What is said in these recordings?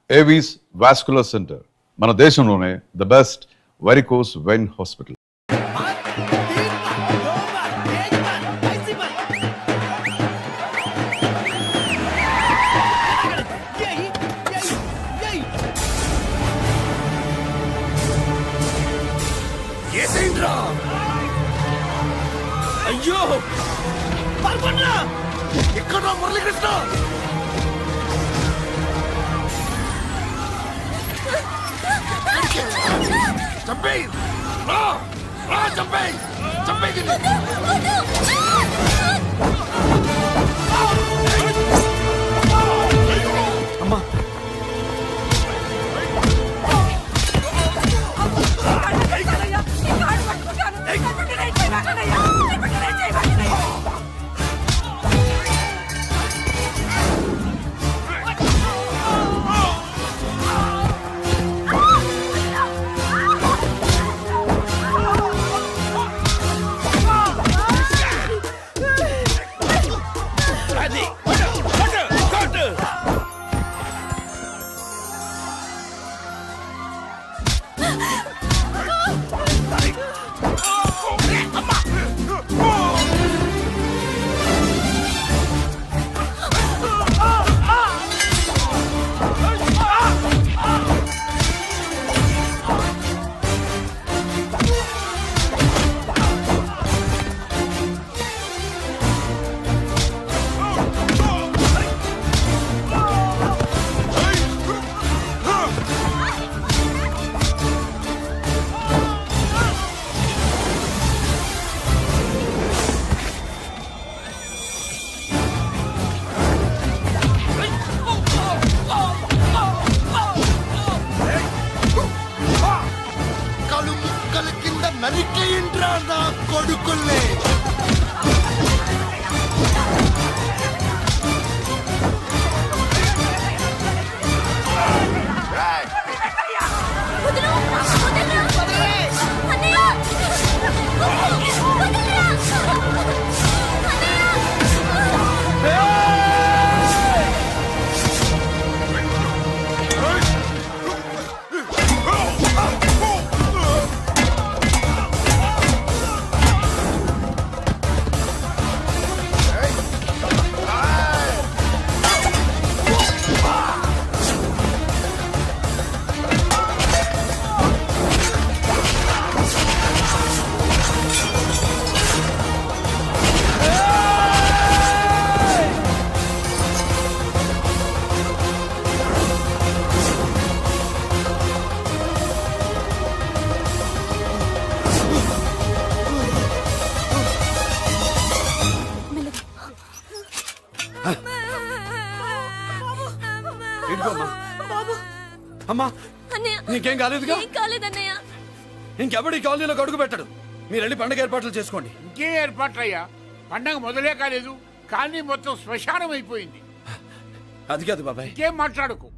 Avis vascular centre, మన దేశంలోనే the best varicose vein hospital. అయ్యో ఎక్కడ మురళీకృష్ణ? చంపేయ్ చంపేయ్ చంపేయ్. అమ్మా నరికేయండ్రా నా కొడుకుల్ని. అమ్మా నీకేం కాలేదుగా? ఇంకెవడి కాలనీలో అడుగు పెట్టడు. మీరు వెళ్ళి పండగ ఏర్పాట్లు చేసుకోండి. ఇంకే ఏర్పాట్లయ్యా? పండగ మొదలే కాలేదు, కానీ మొత్తం శ్మశానం అయిపోయింది. అది కాదు బాబాయ్. ఇంకేం మాట్లాడుకో.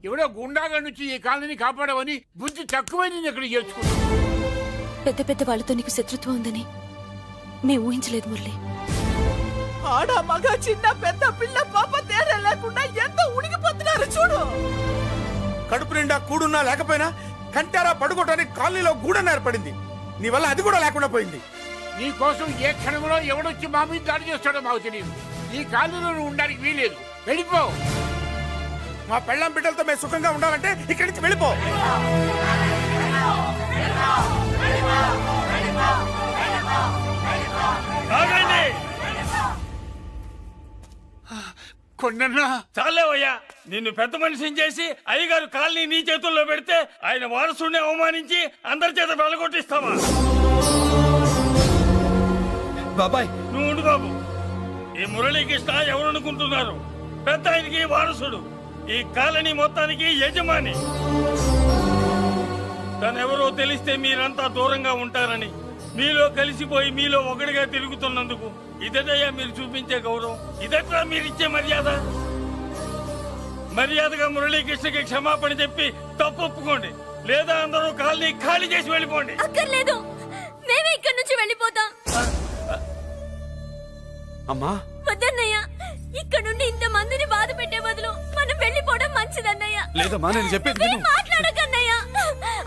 ఎవడో గుండాగా నుంచి ఈ కాలనీని కాపాడవని బుద్ధి తక్కువైంది ఇక్కడ చేర్చుకుంటా. పెద్ద పెద్ద వాళ్ళతో నీకు శత్రుత్వం ఉందని మేము ఊహించలేదు మురళి. ఆడ మగ చిన్న పెద్ద పిల్ల పాప తేడా లేకుండా ఎంత ఉడికిపోతున్నారు చూడు. కడుపు నిండా కూడున్నా లేకపోయినా కంటారా పడుకోవటానికి కాలనీలో గూడన ఏర్పడింది. నీ వల్ల అది కూడా లేకుండా పోయింది. నీ కోసం ఏ క్షణంలో ఎవడొచ్చి మా మీద దాడి చేస్తాడో మాకు తెలియదు. ఈ కాలనీలో నువ్వు ఉండడానికి వీలేదు. వెళ్ళిపో. మా పెళ్ళాం బిడ్డలతో మేము సుఖంగా ఉండాలంటే ఇక్కడి నుంచి వెళ్ళిపో. కొండన్నా చాలేవయ్యా, నిన్ను పెద్ద మనిషిని చేసి అయ్యగారు కాలనీ నీ చేతుల్లో పెడితే ఆయన వారసుని అవమానించి అందరి చేత వెళ్ళగొట్టిస్తావా? బాబాయ్ నువ్వు ఉండు బాబు. ఈ మురళీకృష్ణ ఎవరనుకుంటున్నారు? పెద్ద ఆయనకి వారసుడు, ఈ కాలనీ మొత్తానికి యజమాని. తనెవరో తెలిస్తే మీరంతా దూరంగా ఉంటారని మీలో కలిసిపోయి మీలో ఒకటిగా తిరుగుతున్నందుకు ఇదటయ్యా మీరు చూపించే గౌరవం, ఇదట్లా మీరిచ్చే మర్యాద. మర్యాదగా మురళీకృష్ణకి క్షమాపణ చెప్పి తప్పు ఒప్పుకోండి, లేదా అందరూ కాలనీ ఖాళీ చేసి వెళ్ళిపోండి. అక్కర్లేదు, మేమే ఇక్కడి నుంచి వెళ్ళిపోతాం. అమ్మా వద్దన్నయ్య, ఇక్కడ నుండి ఇంత మందిని బాధ పెట్టే బదులు మనం వెళ్ళిపోవడం మంచిదన్నయ్య. లేదమ్మా నేను చెప్పేది విను. మాట్లాడకన్నయ్య,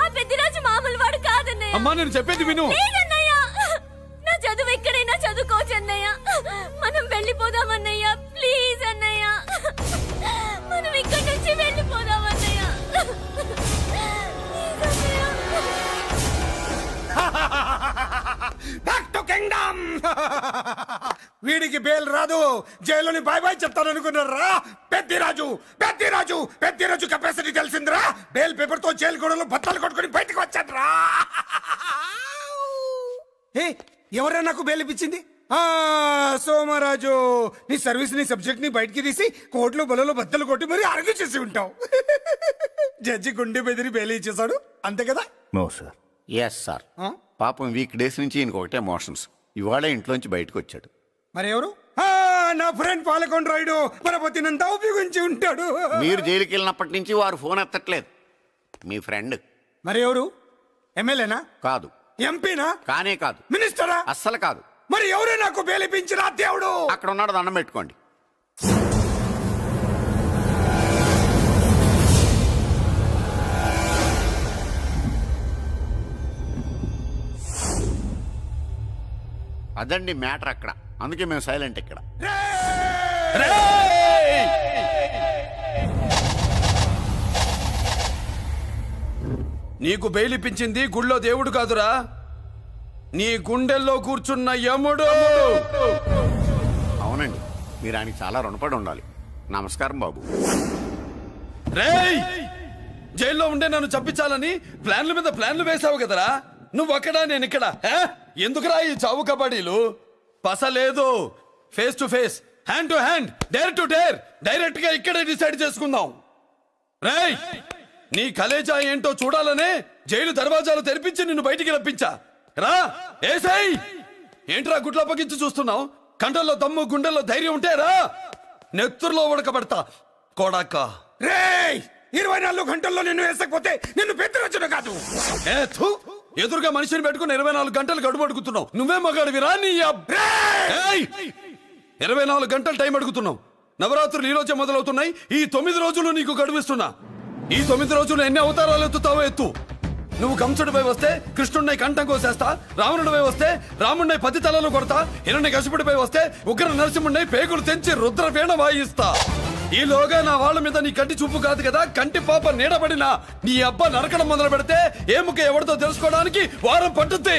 ఆ పెద్దిరాజు మామూలు వాడు కాదన్నయ్య. అమ్మా నేను చెప్పేది విను. లేదన్నయ్య, నా చదువు ఎక్కడైనా చదువుకోవచ్చు అన్నయ్య. మనం వెళ్ళిపోదామన్నయ్య, ప్లీజ్ అన్నయ్య. మనం ఇక్కడి నుంచి వెళ్ళిపోదామన్నయ్య. Back to kingdom. వీడికి బెయిల్ రాదు, జైల్లోని బాయ్ బాయ్ చెప్తాను అనుకున్నారా? పెద్దిరాజు పెద్దిరాజు పెద్దిరాజు కెపాసిటీ తెలిసిందిరా. బెయిల్ పేపర్ తో జైలు గోడలో బత్తలు కొట్టుకుని బయటకు వచ్చాడ్రా. ఎవరా నాకు బెయిల్ ఇప్పించింది? సోమరాజు, నీ సర్వీస్ నీ సబ్జెక్ట్ ని బయటికి తీసి కోర్టులో బలలో బద్దలు కొట్టి మరి అరుగు చేసి ఉంటావు. జడ్జి గుండె బెదిరి బెయిల్ ఇచ్చేసాడు, అంతే కదా? No sir. Yes sir. పాపం వీక్ డేస్ నుంచి ఈయనకు ఒకటే మోషన్స్. ఇవాళ ఇంట్లోంచి బయటకు వచ్చాడు. మరి ఎవరు? నా ఫ్రెండ్ పాలకొండ రాయుడు పరపతినంతా ఉపయోగించి ఉంటాడు. మీరు జైలుకి వెళ్ళినప్పటి నుంచి వారు ఫోన్ ఎత్తట్లేదు. మీ ఫ్రెండ్. మరి ఎవరు? ఎమ్మెల్యేనా? కాదు. ఎంపీనా? కానే కాదు. మినిస్టరా? అస్సలు కాదు. మరి ఎవరు నాకు బేలిపించిన దేవుడు? అక్కడ ఉన్నాడు, దండం పెట్టుకోండి. అదండి మ్యాటర్ అక్కడ. అందుకే మేము సైలెంట్ ఇక్కడ. నీకు బెయిలిపించింది గుళ్ళో దేవుడు కాదురా, నీ గుండెల్లో కూర్చున్న యముడు. అవునండి, మీరు ఆయనకి చాలా రుణపడి ఉండాలి. నమస్కారం బాబు. రేయ్, జైల్లో ఉండే నన్ను చంపించాలని ప్లాన్ల మీద ప్లాన్లు వేసావు కదరా. నువ్వు అక్కడ నేను ఇక్కడ. ఎందుకురా ఈ చావు కబడ్డీలు? పస లేదు. Face to face, hand to hand, dare to dare, direct గా ఇక్కడే డిసైడ్ చేసుకుందాం. రేయ్, నీ కలేజా ఏంటో చూడాలనే జైలు దర్వాజాలు తెరిపించి నిన్ను బయటికి రప్పించా. రా ఏసై. ఏంట్రా గుడ్ల పగించి చూస్తున్నావు? కంటల్లో దమ్ము, గుండెల్లో ధైర్యం ఉంటే రా. నెత్తురులో ఉడకబడతా కొడాక. రేయ్, 24 గంటల్లో నిన్ను వేసకపోతే నిన్ను పెద్దరొచ్చును కాదు. ఎదురుగా మనిషిని పెట్టుకుని 24 గంటలు గడుపు అడుగుతున్నావు. నువ్వే మగాడివిరా నీ 24 గంటలు టైం అడుగుతున్నావు. నవరాత్రులు ఈ రోజే మొదలవుతున్నాయి. ఈ 9 రోజులు నీకు గడువిస్తున్నా. ఈ 9 రోజులు ఎన్ని అవతారాలు ఎత్తుతావో ఎత్తు. నువ్వు కంసుడిపై వస్తే కృష్ణుడిని కంఠం కోసేస్తా, రావణుడిపై వస్తే రాముడిని 10 తలలు కొడతా, హిరణ్యకశిపుడిపై వస్తే ఉగ్ర నరసింహుడిని పేగులు తెంచి రుద్రవీణ వాయిస్తా. ఈలోగా నా వాళ్ళ మీద నీ కంటి చూపు కాదు కదా, కంటి పాప నీడబడినా నీ అబ్బ నరకడం మొదలు పెడితే ఏముక ఎవరితో తెలుసుకోవడానికి వారం పట్టుద్ది.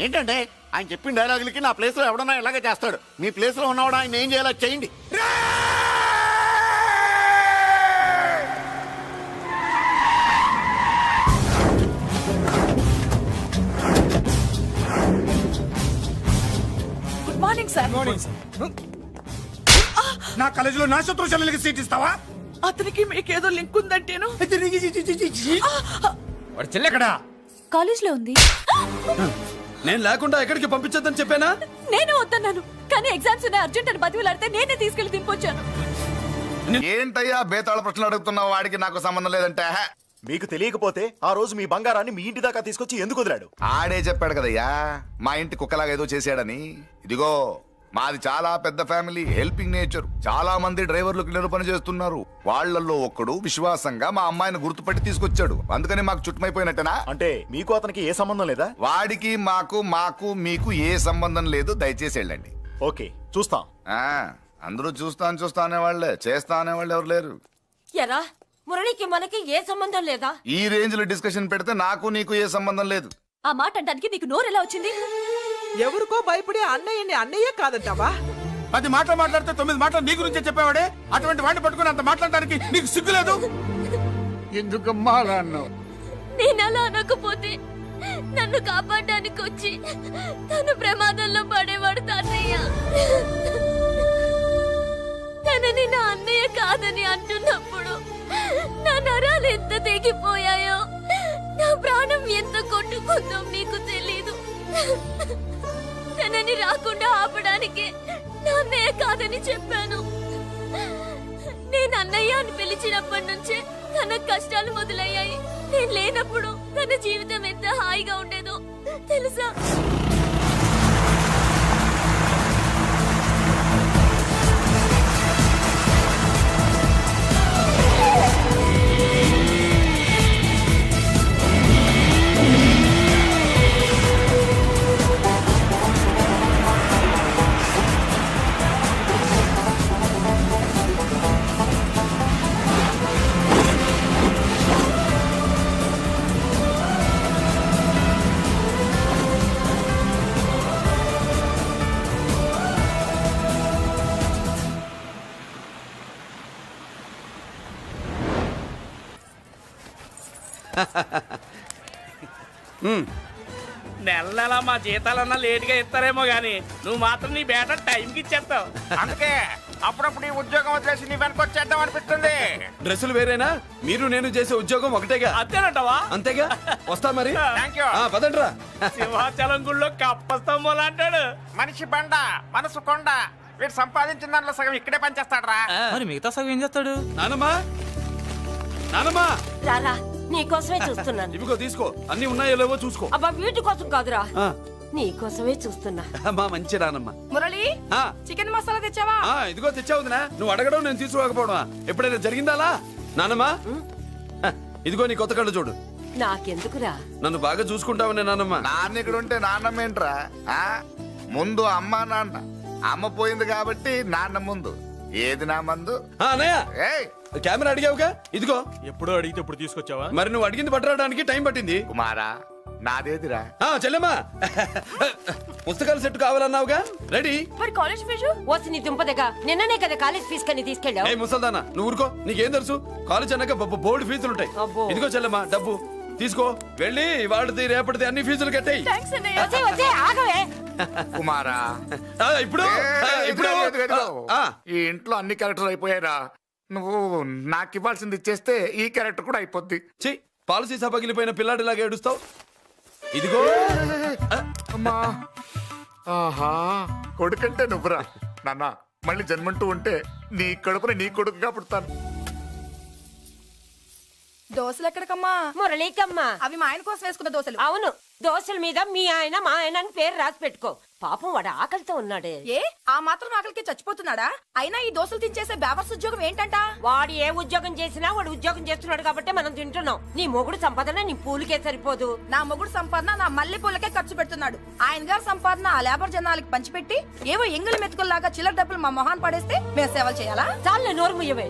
ఏంటంటే ఆయన చెప్పిన డైలాగులకి నా ప్లేస్ లో ఎవడన్నా ఇలాగే చేస్తాడు. మీ ప్లేస్ లో ఉన్నవాడు ఆయన ఏం చేయాలో చేయండి. Good morning sir. నా కాలేజీలో నా శత్రు చెల్లెలకి సీట్ ఇస్తావా? అతనికి మీకేదో లింక్ ఉందంటేను. వాడు చెల్లెక్కడా? కాలేజ్ లో ఉంది. నేను లేకుండా ఎక్కడికి పంపించొద్దని చెప్పానా? నేను వద్దన్నాను, కానీ ఎగ్జామ్స్ ఉన్నాయి అర్జెంట్ అని బతిలాడితే నేనే తీసుకెళ్లి దింపొచ్చాను. ఏంటయ్యా బేతాళ ప్రశ్నలు అడుగుతున్నావు? వాడికి నాకు సంబంధం లేదంటే. మీకు తెలియకపోతే ఆ రోజు మీ బంగారాన్ని మీ ఇంటి దాకా తీసుకొచ్చి ఎందుకు వదిలాడు? ఆడే చెప్పాడు కదయ్యా, మా ఇంటి కుక్కలాగా ఏదో చేశాడని. ఇదిగో మాది చాలా పెద్ద ఫ్యామిలీ, హెల్పింగ్ నేచర్. చాలా మంది డ్రైవర్లు క్లీనర్ పని చేస్తున్నారు. వాళ్ళల్లో ఒక్కడు విశ్వాసంగా మా అమ్మాయిని గుర్తుపట్టి తీసుకొచ్చాడు. అందుకని మాకు చుట్టుమైపోయినట్టేనా? అంటే మీకు అతనికి ఏ సంబంధం లేదా? వాడికి మాకు మీకు ఏ సంబంధం లేదు. దయచేసి వెళ్ళండి. ఓకే, చూస్తాం. అందరూ చూస్తా అనేవాళ్లే, చేస్తా అనేవాళ్ళు ఎవరు లేరు. ఎరా మురళికి మనకి ఏ సంబంధం లేదా? ఈ రేంజ్ లో డిస్కషన్ పెడితే నాకు నీకు ఏ సంబంధం లేదు. ఆ మాట అంటానికి నీకు నోరు ఎలా వచ్చింది? ఎవరికో భయపడే అన్నయ్యని అన్నయ్య కాదంటావా? 10 మాటలు మాట్లాడితే 9 మాటలు నీ గురించే చెప్పేవాడే. అటువంటి వాడిని పట్టుకుని అంత మాట్లాడడానికి నీకు సిగ్గులేదు? ఎందుకమ్మా అలా అన్నావు? నేను అలా అనకపోతే నన్ను కాపాడడానికి వచ్చి తను ప్రమాదంలో పడేవాడు తాతయ్య. తనని నా అన్నయ్య కాదని అంటున్నప్పుడు నా నరాలు ఎంత తెగిపోయాయో, నా ప్రాణం ఎంత కొట్టుకుందో నీకు తెలీదు. తనని రాకుండా ఆపడానికి నా అన్నయ్య కాదని చెప్పాను. నేను అన్నయ్య అని పిలిచినప్పటి నుంచే తన కష్టాలు మొదలయ్యాయి. నేను లేనప్పుడు తన జీవితం ఎంత హాయిగా ఉండేదో తెలుసా? నెల నెల మా జీతాలన్నా లేటుగా ఇస్తారేమో గానీ నువ్వు మాత్రం నీ బేట టైంకి ఇచ్చేస్తావు. అందుకే అప్పుడప్పుడు ఈ ఉద్యోగం వదిలేసి నీ వెనక వచ్చేద్దాం అనిపిస్తుంది. డ్రెస్సులు వేరేనా? మీరు నేను చేసే ఉద్యోగం ఒకటేగా. అంతేనంటావా? అంతేగా. వస్తా మరి. Thank you. పదండ్రా. సింహాచలం గుళ్ళో కప్పస్తంభం అంటాడు. మనిషి బండ మనసు కొండ. వీడు సంపాదించిన దాంట్లో సగం ఇక్కడే పనిచేస్తాడు రా. మరి మిగతా సగం ఏం చేస్తాడు? నానమ్మా, నానమ్మా, రారా, నీకోసమే చూస్తున్నాను. ఇవిగో తీసుకో. అన్ని ఉన్నాయో లేవో చూసుకో. అబ్బా వీటి కోసం కాదురా, నీకోసమే చూస్తున్నా. మా మంచి నానమ్మ. మురళి, ఆ, చికెన్ మసాలా తెచ్చావా? ఇదిగో తెచ్చావుదినా. నువ్వు అడగడం నేను తీసుకోకపోవడమా ఎప్పుడైనా జరిగిందాలా? నానమ్మా, ఇదిగో నీ కొత్త కళ్ళు చూడు. నాకెందుకురా? నన్ను బాగా చూసుకుంటావనే నానమ్మ. నాన్న ఇక్కడ ఉంటే నాన్నమ్మ ఏంట్రా? ముందు అమ్మ నాన్న. అమ్మ పోయింది కాబట్టి నాన్న ముందు. ఏది నా మందు? అన్నయ్య, ఏయ్ కెమెరా అడిగావుగా, ఇదిగో. ఎప్పుడో అడిగితే ఇప్పుడు తీసుకొచ్చావా? మరి నువ్వు అడిగింది పట్టడానికి టైం పట్టింది. కుమారా, నాదేదిరా? చెల్లెమ్మా, పుస్తకాల సెట్ కావాలన్నావుగా, రెడీ. మరి కాలేజ్ ఫీజు? వచ్చి నీ దుంపదగా నిన్ననే కదా కాలేజ్ ఫీజు కని తీసుకెళ్ళావు. ఏ ముసల్దానా, నువ్వు ఊరుకో. నీకేం తెలుసు? కాలేజ్ అన్నాక బోర్డు ఫీజులుంటాయి. అబ్బో. ఇదిగో చెల్లెమ్మా, డబ్బు తీసుకో. వెళ్ళి వాడిది రేపటిది అన్ని ఫీజులు కట్టాయి. ఆగవే. కుమారా, ఇప్పుడు ఇప్పుడు ఈ ఇంట్లో అన్ని క్యారెక్టర్లు అయిపోయారా? నువ్వు నాకు ఇవ్వాల్సింది ఇచ్చేస్తే ఈ క్యారెక్టర్ కూడా అయిపోద్ది. పాలసీ సభ పగిలిపోయిన పిల్లాడిలాగా ఏడుస్తావు. ఇదిగో. అమ్మా, ఆహా, కొడుకంటే నువ్వురా నాన్న. మళ్ళీ జన్మంటూ ఉంటే నీ కడుపుని నీ కొడుకుగా పుడతాను. దోశలు ఎక్కడికమ్మా? మురళీకమ్మా. అవి మా ఆయన కోసం వేసుకున్న దోశలు. అవును, దోశల మీద మీ ఆయన మా ఆయన అని పేరు రాసి పెట్టుకో. పాపం వాడు ఆకలితో ఉన్నాడే. ఏ ఆ మాత్రం ఆకలికి చచ్చిపోతున్నాడా? అయినా ఈ దోశలు తినేసే బేవర్స్ ఉద్యోగం ఏంటంట? వాడు ఏ ఉద్యోగం చేసినా వాడు ఉద్యోగం చేస్తున్నాడు కాబట్టి మనం తింటున్నాం. నీ మొగుడు సంపాదన నీ పూలకే సరిపోదు. నా మొగుడు సంపాదన నా మల్లె పూలకే ఖర్చు పెడుతున్నాడు. ఆయన గారి సంపాదన ఆ లేబర్ జనాలకి పంచిపెట్టి ఏవో ఎంగిలి మెతుకుల్లాగా చిల్లర డబ్బులు మా మొహాన్ పడేస్తే మేము సేవలు చేయాలా? చాలే నోరు ముయ్యవే.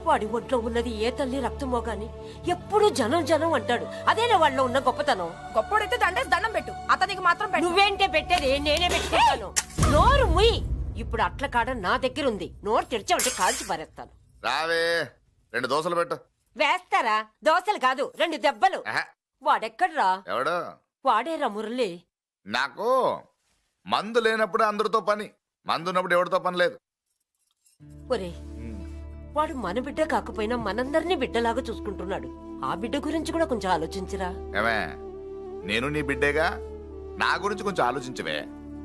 వాడి ఒంట్లో ఉన్నది ఏ తల్లి రక్తమో గాని ఎప్పుడు జనం జనం అంటాడు. అదేనా వాళ్ళలో ఉన్న గొప్పతనం. గొప్పోడైతే దండేసి దండం పెట్టు, అతనికి మాత్రం పెట్టు. నువ్వేంటే పెట్టేది? నేనే పెట్టుకుంటాను. నోరు ముయ్యి. ఇప్పుడు అట్ల కాడ నా దగ్గర ఉంది. నోరు తెరిచావంటే కాల్చి పారేస్తాను. రావే, 2 దోశలు పెట్టు. వేస్తారా? దోశలు కాదు, 2 దెబ్బలు. వాడెక్కడ్రా? ఎవడు? వాడేరా మురళి. నాకు మందు లేనప్పుడు అందరితో పని, మందు ఉన్నప్పుడు ఎవరితో పని లేదు. ఒరే, వాడు మన బిడ్డ కాకపోయినా మనందరినీ బిడ్డలాగా చూసుకుంటున్నాడు. ఆ బిడ్డ గురించి కూడా కొంచెం ఆలోచించరా. ఏమే, నేను నీ బిడ్డేగా, నా గురించి కొంచెం ఆలోచించవే.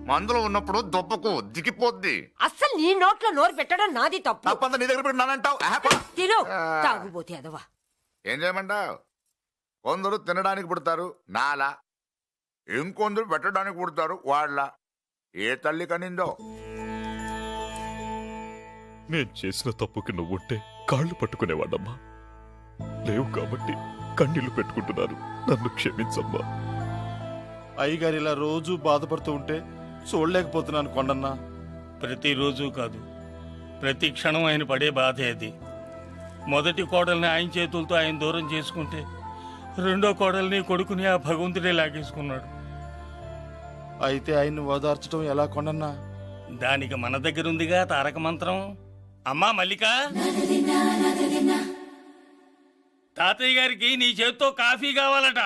మందులో ఉన్నప్పుడు దొబ్బకు దిగిపోద్ది. అస్సలు నీ నోట్లో నోరు పెట్టడం నాది తప్పు. తప్పంతా నీ దగ్గర పెట్టినానంటావు. తిను, తాగుబోతే అదవా. ఏం చేయమంటావు? కొందరు తినడానికి పుడతారు నాలా, ఇంకొందరు పెట్టడానికి పుడతారు వాళ్ళ. ఏ తల్లి కనిందో? నేను చేసిన తప్పుకి నువ్వుంటే కాళ్ళు పట్టుకునేవాడమ్మా. లేవు కాబట్టి కన్నీళ్లు పెట్టుకుంటున్నాను. నన్ను క్షమించమ్మా. అయ్యగారు ఇలా రోజు బాధపడుతూ ఉంటే చూడలేకపోతున్నాను కొండన్నా. ప్రతిరోజు కాదు, ప్రతి క్షణం ఆయన పడే బాధే అది. మొదటి కోడల్ని ఆయన చేతులతో ఆయన దూరం చేసుకుంటే రెండో కోడల్ని కొడుకుని ఆ భగవంతుడే లాగేసుకున్నాడు. అయితే ఆయన్ని ఓదార్చడం ఎలా కొండన్నా? దానికి మన దగ్గర ఉందిగా తారక మంత్రం. అమ్మా మల్లిక, తాతయ్య గారికి నీ చేత్తో కాఫీ కావాలట.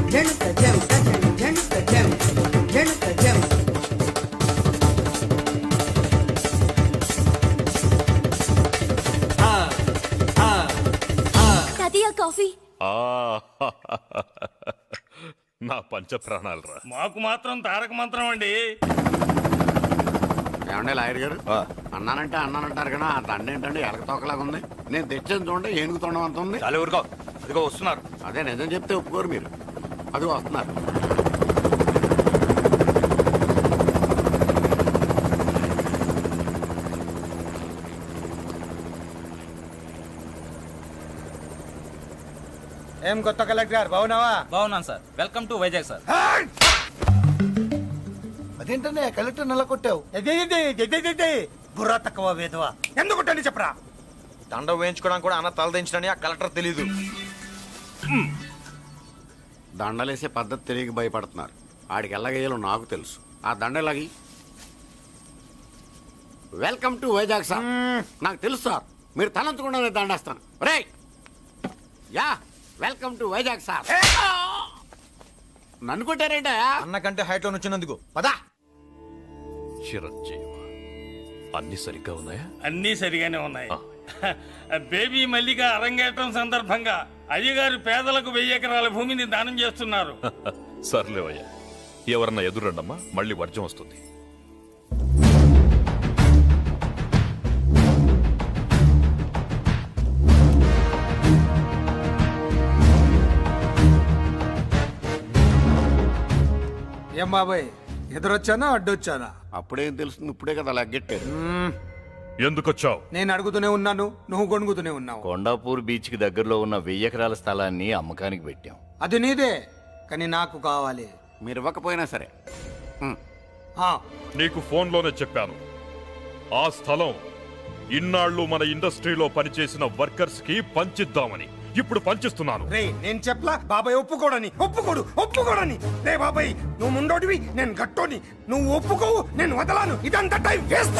జనక జం కాఫీ. నా పంచ ప్రాణాలరా. మాకు మాత్రం తారక మంత్రం అండి. ఏమండే లాయర్ గారు, అన్నానంటారు కదా, ఆ దండ ఏంటంటే ఎలక తోకలాగా ఉంది. నేను తెచ్చాను చూడండి, ఏనుగు తొండం అంత ఉంది. చాలా ఊరుకో, అదిగో వస్తున్నారు. అదే నిజం చెప్తే ఒప్పుకోరు మీరు. అది వస్తున్నారు. ఏం కొత్త కలెక్టర్ బాగున్నావా? బాగున్నాను sir. Welcome to Vizag sir. అదేంటనే కలెక్టర్ నెల కొట్టావు? బుర్రా తక్కువ వేదవా. ఎందుకు కొట్టండి చెప్పరా? దండ వేయించుకోవడానికి కూడా అన్న తలదించడని ఆ కలెక్టర్ తెలీదు. దండలేసే పద్ధతి తెలియక భయపడుతున్నారు. ఆడికి ఎలాగేయాలో నాకు తెలుసు. ఆ దండలాగి వెల్కమ్ టు వైజాగ్ సార్. నాకు తెలుసు సార్, మీరు తలంచకుండా దండేస్తాను. రే యా వెల్కమ్ టు వైజాగ్ సార్. నన్ను కొట్టారేంటా? అన్న కంటే హైట్ లో వచ్చినందుకు పదా. చిరంజీవి, అన్ని సరిగ్గా ఉన్నాయా? అన్నీ సరిగానే ఉన్నాయి. బేబీ మల్లిక అరంగేట్రం సందర్భంగా అయ్యగారు పేదలకు 1000 ఎకరాల భూమిని దానం చేస్తున్నారు. సర్లేవయ్యా, ఎవరన్నా ఎదురండమ్మా, మళ్ళీ వర్జం వస్తుంది. ఏం బాబాయ్, ఎదురొచ్చానా అడ్డొచ్చానా? అప్పుడేం తెలుస్తుంది, ఇప్పుడే కదా లగ్గెట్టారు. ఎందుకొచ్చావు? నేను అడుగుతూనే ఉన్నాను, నువ్వు గొణుగుతూనే ఉన్నావు. కొండాపూర్ బీచ్ కి దగ్గరలో ఉన్న 1000 ఎకరాల స్థలాన్ని అమ్మకానికి పెట్టాం. అది నీదే, కానీ నాకు కావాలి. మీరు ఇవ్వకపోయినా సరే. నీకు ఫోన్లోనే చెప్పాను, ఆ స్థలం ఇన్నాళ్ళు మన ఇండస్ట్రీలో పనిచేసిన వర్కర్స్ కి పంచిద్దామని. ఇప్పుడు పంచిస్తున్నాను. రే నేను చెప్పలా బాబాయ్ ఒప్పుకోడని. రే బాబాయ్, నువ్వు ముండోడివి, నేను గట్టోని. నువ్వు ఒప్పుకోవు, నేను వదలాను. ఇదంతా టైం వేస్ట్.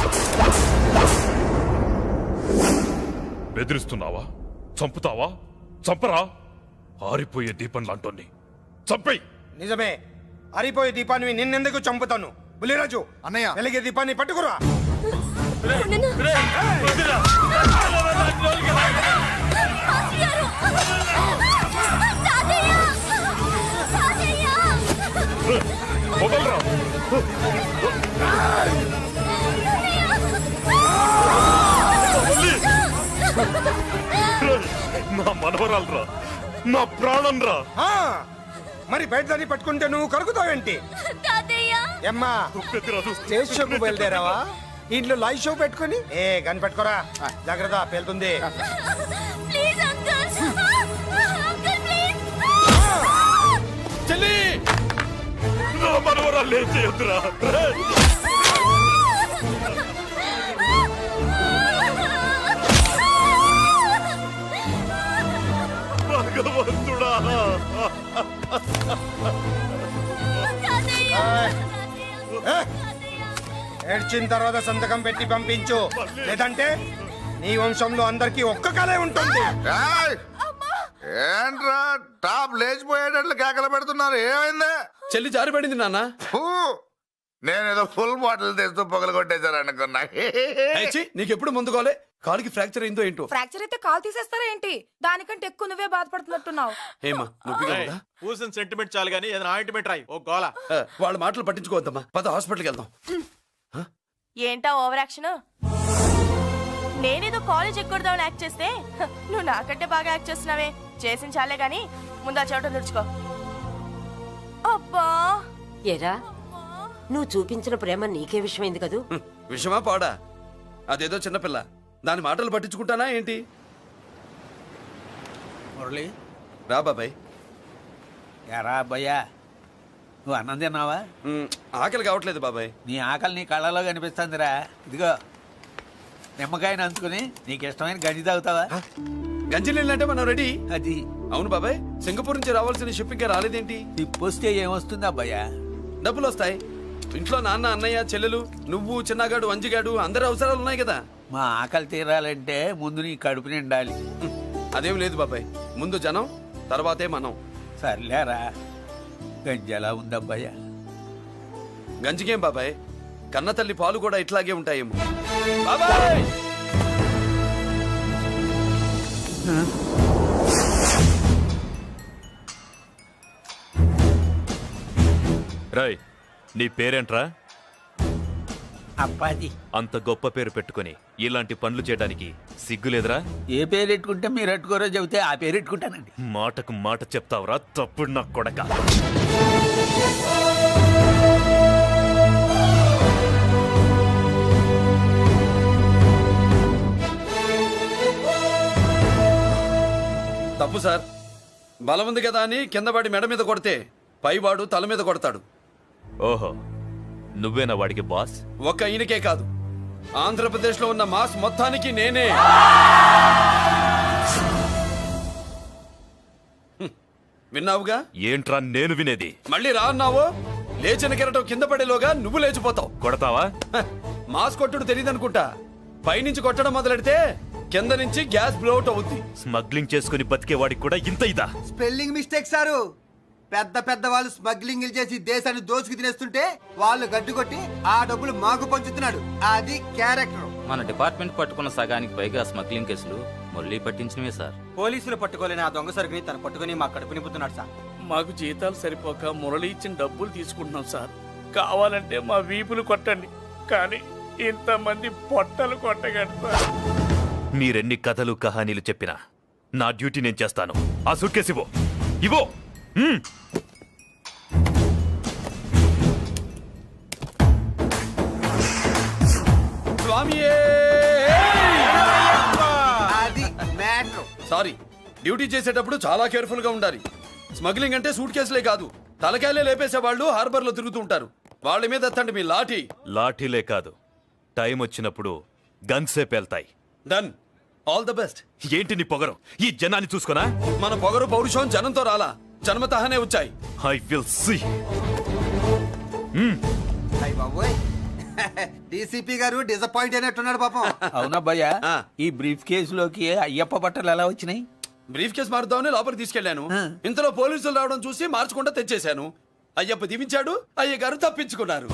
బెదిరిస్తున్నావా? చంపుతావా? చంపరా? ఆరిపోయే దీపం లాంటోని చంపేయ్. నిజమే, ఆరిపోయే దీపాన్ని నిన్నెందుకు చంపుతాను? బుల్లిరాజు అన్నయ్య, వెలిగే దీపాన్ని పట్టుకురా. వదలరా. నా మనవరాలరా, నా ప్రాణం రా. మరి బయట దాన్ని పట్టుకుంటే నువ్వు కరుగుతావేంటి? అమ్మా స్టేజ్ షోకు బయలుదేరావా? ఇంట్లో లైవ్ షో పెట్టుకుని గన్ పెట్టుకోరా, జాగ్రత్త పేలుతుంది. చెల్లి, నా మనవరాలు ఏం చేయొద్దురా. భగవంతుడా, ఏడ్చిన తర్వాత సంతకం పెట్టి పంపించు, లేదంటే నీ వంశంలో అందరికి ఒక్క కలే ఉంటుంది. ఏంట్రా టాప్ లేచిపోయేటట్లు కేకలు పెడుతున్నారు? ఏమైంది? చెల్లి జారిపడింది నాన్న. నేనేదో ఫుల్ బాటిల్ తెస్తూ పొగలు కొట్టేశారు అనుకున్నా. నీకెప్పుడు ముందుకోలే? కాలుకి ఫ్రాక్చర్ అయిందో ఏంటో. ఫ్రాక్చర్ అయితే కాల్ తీసేస్తారా ఏంటి? దానికంటే ఎక్కువ నువ్వే బాధపడుతున్నట్టున్నావు. ఏమా నొప్పిగా ఉందా? పూసిన సెంటిమెంట్ చాలు గానీ ఏదైనా ఆయింట్మెంట్ రాయి. ఓ గోల. వాళ్ళ మాటలు పట్టించుకోవద్దమ్మా, పద హాస్పిటల్కి వెళ్దాం. ఏంటా ఓవర్ యాక్షన్? నేనేదో కాలేజ్ ఎక్కడదామని యాక్ట్ చేస్తే నువ్వు నాకంటే బాగా యాక్ట్ చేస్తున్నావే. చేసిన చాలే గాని ముందు ఆ చోట తుడుచుకో. అబ్బా, ఏరా నువ్వు చూపించిన ప్రేమ నీకే విషయమైంది కదూ? విషమా పాడా? అదేదో చిన్నపిల్ల, దాని మాటలు పట్టించుకుంటానా ఏంటి? మురళి, రా బాబాయ్. ఎరా అబ్బాయ్యా, నువ్వు అన్నం తిన్నావా? ఆకలి కావట్లేదు బాబాయ్. నీ ఆకలి నీ కళ్ళలో కనిపిస్తుందిరా. ఇదిగో నిమ్మకాయని అంచుకుని నీకు ఇష్టమైన గంజి తాగుతావా? గంజి నీళ్ళంటే మనం రెడీ. అది అవును బాబాయ్, సింగపూర్ నుంచి రావాల్సిన షిప్పింగ్ రాలేదేంటి? తిప్పొస్తే ఏమొస్తుంది అబ్బాయ్యా? డబ్బులు వస్తాయి. ఇంట్లో నాన్న, అన్నయ్య, చెల్లెలు, నువ్వు, చిన్నగాడు, అంజిగాడు అందరి అవసరాలు ఉన్నాయి కదా. మా ఆకలి తీరాలంటే ముందు నీ కడుపు నిండాలి. అదేం లేదు బాబాయ్, ముందు జనం తర్వాతే మనం. సర్లేరా, గంజి ఎలా ఉంది అబ్బాయ్యా? గంజికేం బాబాయ్, కన్న తల్లి పాలు కూడా ఇట్లాగే ఉంటాయేమో. బాబాయ్ నీ పేరేంట్రా? అప్పాది. అంత గొప్ప పేరు పెట్టుకొని ఇలాంటి పనులు చేయడానికి సిగ్గులేదురా? ఏ పేరు పెట్టుకుంటే మీరు ఎట్టుకోరో చెబితే ఆ పేరు పెట్టుకుంటానండి. మాటకు మాట చెప్తావురా తప్పుడు నా కొడక. తప్పు సార్. బలం ఉంది కదా అని కిందవాడి మెడ మీద కొడితే పైవాడు తల మీద కొడతాడు. ఓహో, నువ్వేనా వాడికి బాస్? ఒక్క ఈయనకే కాదు, ఆంధ్రప్రదేశ్లో ఉన్న మాస్ మొత్తానికి నేనే. విన్నావుగా? ఏంట్రా నేను వినేది? మళ్ళీ రా అన్నావు, లేచిన కెరటం కింద పడేలోగా నువ్వు లేచిపోతావు. కొడతావా? మాస్ కొట్టుడు తెలియదనుకుంటా. పైనుంచి కొట్టడం మొదలెడితే కింద నుంచి గ్యాస్ బ్లౌట్ అవుద్ది. స్మగ్లింగ్ చేసుకుని బతికేవాడికి కూడా ఇంత ఇదా? Spelling mistake sir. పెద్ద పెద్ద వాళ్ళు స్మగ్లింగ్ చేసి దేశాన్ని దోచుకు తినేస్తుంటే వాళ్ళు గడ్డు కొట్టి ఆ డబ్బులు మాకు పంచుతున్నాడు. అది క్యారెక్టర్. మన డిపార్ట్మెంట్ పట్టుకున్న సగానికి పైగా స్మగ్లింగ్ కేసులు మురళి పట్టించినవే సార్. పోలీసులు పట్టుకోలేని ఆ దొంగ సరుకుని తను పట్టుకుని మా కడుపు నింపుతున్నాడు సార్. మాకు జీతాలు సరిపోక మురళి ఇచ్చిన డబ్బులు తీసుకుంటున్నాం సార్. కావాలంటే మా వీపులు కొట్టండి, కానీ ఇంతమంది పొట్టలు కొట్టగండి సార్. మీరెన్ని కథలు కహానీలు చెప్పినా నా డ్యూటీ నేను చేస్తాను. ఆ సూట్ కేసు ఇవ్వు. ఇవ్వు. అది మ్యాటర్. సారీ, డ్యూటీ చేసేటప్పుడు చాలా కేర్ఫుల్ గా ఉండాలి. స్మగ్లింగ్ అంటే సూట్ కేసులే కాదు, తలకాయలే లేపేసే వాళ్ళు హార్బర్ లో తిరుగుతూ ఉంటారు. వాళ్ళ మీద ఎత్తండి మీ లాఠీ. లాఠీలే కాదు, టైం వచ్చినప్పుడు గన్సే పేల్తాయి. డన్. All the best. ఏంటి నీ పొగరు? ఈ జనాన్ని చూసుకోనా? మన పొగరు పౌరుషం జనంతో రాలా, జన్మతహనే వచ్చాయి. I will see. అయ్య బాబోయ్, డీసీపీ గారు డిసప్పాయింట్ అయినట్టున్నాడు పాపం. అవునా భయ్య, ఈ బ్రీఫ్ కేసులోకి అయ్యప్ప బట్టలు ఎలా వచ్చినాయి? బ్రీఫ్ కేసు మారుద్దామని లోపలికి తీసుకెళ్లాను. ఇంతలో పోలీసులు రావడం చూసి మార్చకుండా తెచ్చేశాను. అయ్యప్ప దీవించాడు, అయ్య గారు తప్పించుకున్నారు.